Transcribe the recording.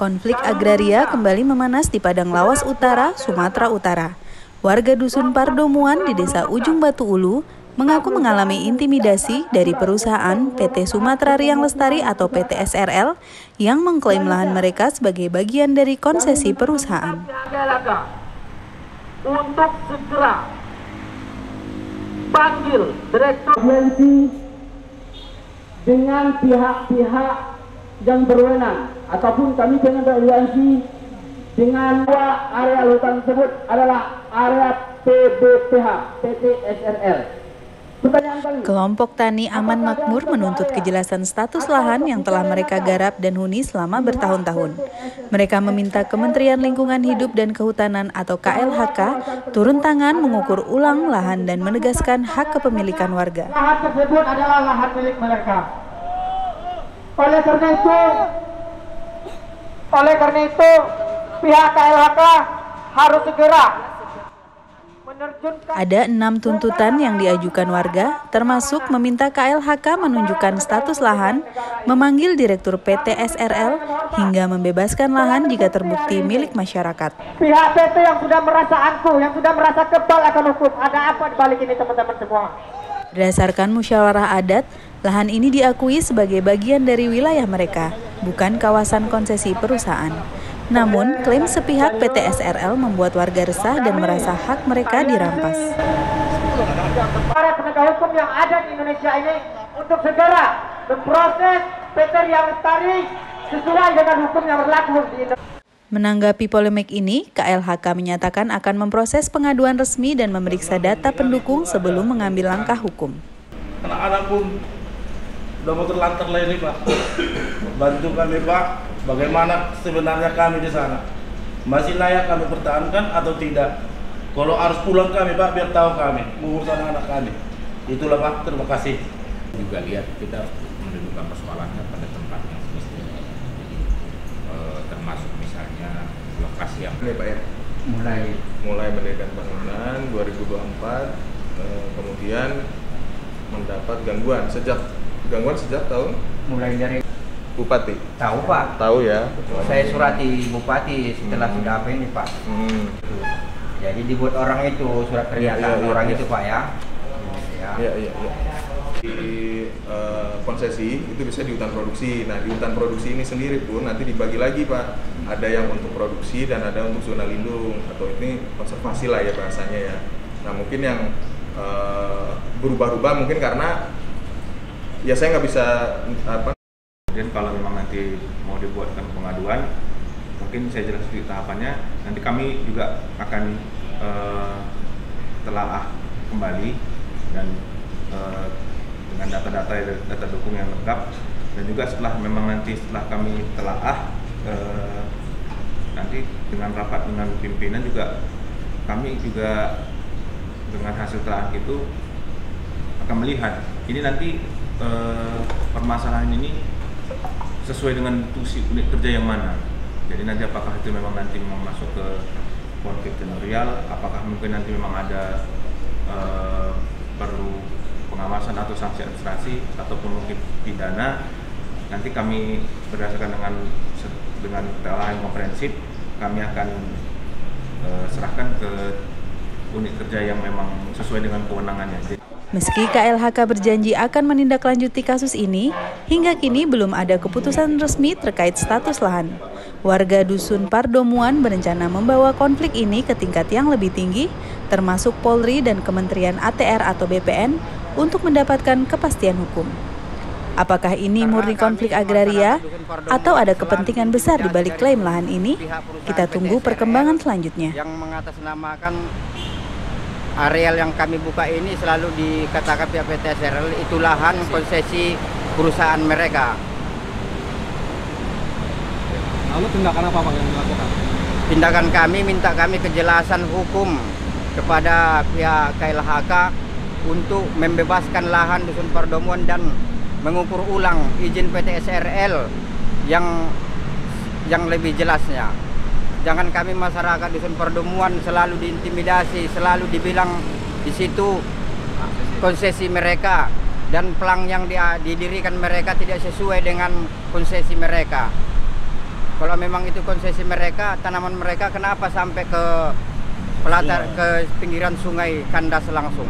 Konflik agraria kembali memanas di Padang Lawas Utara, Sumatera Utara. Warga Dusun Pardomuan di Desa Ujung Batu Ulu mengaku mengalami intimidasi dari perusahaan PT Sumatera Riang Lestari atau PT SRL yang mengklaim lahan mereka sebagai bagian dari konsesi perusahaan. Untuk segera panggil direktur dengan pihak-pihak yang berwenang, ataupun kami dengan beraliansi dengan dua area hutan tersebut adalah area PBPH, PT SRL. Kelompok Tani Aman Makmur menuntut kejelasan status lahan yang telah mereka garap dan huni selama bertahun-tahun. Mereka meminta Kementerian Lingkungan Hidup dan Kehutanan atau KLHK turun tangan mengukur ulang lahan dan menegaskan hak kepemilikan warga. Lahan tersebut adalah lahan milik mereka. Oleh karena itu, pihak KLHK harus segera menerjunkan. Ada 6 tuntutan yang diajukan warga, termasuk meminta KLHK menunjukkan status lahan, memanggil Direktur PT SRL, hingga membebaskan lahan jika terbukti milik masyarakat. Pihak PT yang sudah merasa angkuh, yang sudah merasa kebal akan hukum, ada apa di balik ini teman-teman semua? Berdasarkan musyawarah adat, lahan ini diakui sebagai bagian dari wilayah mereka, bukan kawasan konsesi perusahaan. Namun, klaim sepihak PT SRL membuat warga resah dan merasa hak mereka dirampas. Para penegak hukum yang ada di Indonesia ini untuk segera memproses PT Riang Lestari sesuai dengan hukum yang berlaku di Indonesia. Menanggapi polemik ini, KLHK menyatakan akan memproses pengaduan resmi dan memeriksa data pendukung sebelum mengambil langkah hukum. Anak-anak pun udah mau terlantar lah ini Pak. Bantu kami Pak, bagaimana sebenarnya kami di sana? Masih layak kami pertahankan atau tidak? Kalau harus pulang kami Pak, biar tahu kami mengurus anak-anak kami. Itulah Pak, terima kasih. Juga lihat kita mendudukan persoalannya pada tempat yang semestinya. Termasuk misalnya lokasi yang Pak ya, mulai mendirikan bangunan 2024, kemudian mendapat gangguan sejak tahun mulai dari Bupati. tahu Pak, Tahu ya. saya surati Bupati setelah sudah apa ini Pak. Jadi dibuat orang itu surat pernyataan orang itu Pak ya. Iya. Di konsesi itu bisa di hutan produksi. Nah di hutan produksi ini sendiri pun nanti dibagi lagi Pak. Ada yang untuk produksi dan ada untuk zona lindung atau ini konservasi lah ya bahasanya ya. Nah mungkin yang berubah-ubah mungkin karena ya saya nggak bisa apa. Kemudian kalau memang nanti mau dibuatkan pengaduan, mungkin saya jelas di tahapannya. Nanti kami juga akan telaah kembali dan dengan data dukung yang lengkap, dan juga setelah kami telaah nanti dengan rapat dengan pimpinan juga kami juga dengan hasil telaah itu akan melihat ini nanti permasalahan ini sesuai dengan tusi unit kerja yang mana. Jadi nanti apakah itu memang masuk ke konflik teritorial, apakah mungkin nanti memang ada perlu pengawasan atau sanksi administrasi ataupun mungkin pidana. Nanti kami berdasarkan dengan telah yang komprehensif, kami akan serahkan ke unit kerja yang memang sesuai dengan kewenangannya. Meski KLHK berjanji akan menindaklanjuti kasus ini, hingga kini belum ada keputusan resmi terkait status lahan. Warga Dusun Pardomuan berencana membawa konflik ini ke tingkat yang lebih tinggi, termasuk Polri dan Kementerian ATR atau BPN, untuk mendapatkan kepastian hukum. Apakah ini murni konflik agraria atau ada kepentingan besar di balik klaim lahan ini? Kita tunggu perkembangan selanjutnya. Yang mengatasnamakan areal yang kami buka ini selalu dikatakan pihak PT SRL itu lahan konsesi perusahaan mereka. Lalu tindakan apa Pak yang dilakukan? Tindakan kami minta kejelasan hukum kepada pihak KLHK untuk membebaskan lahan Dusun Pardomuan dan mengukur ulang izin PT SRL yang lebih jelasnya. Jangan kami masyarakat Dusun Pardomuan selalu diintimidasi, selalu dibilang di situ konsesi mereka dan pelang yang didirikan mereka tidak sesuai dengan konsesi mereka. Kalau memang itu konsesi mereka, tanaman mereka, kenapa sampai ke pelatar ke pinggiran sungai kandas langsung?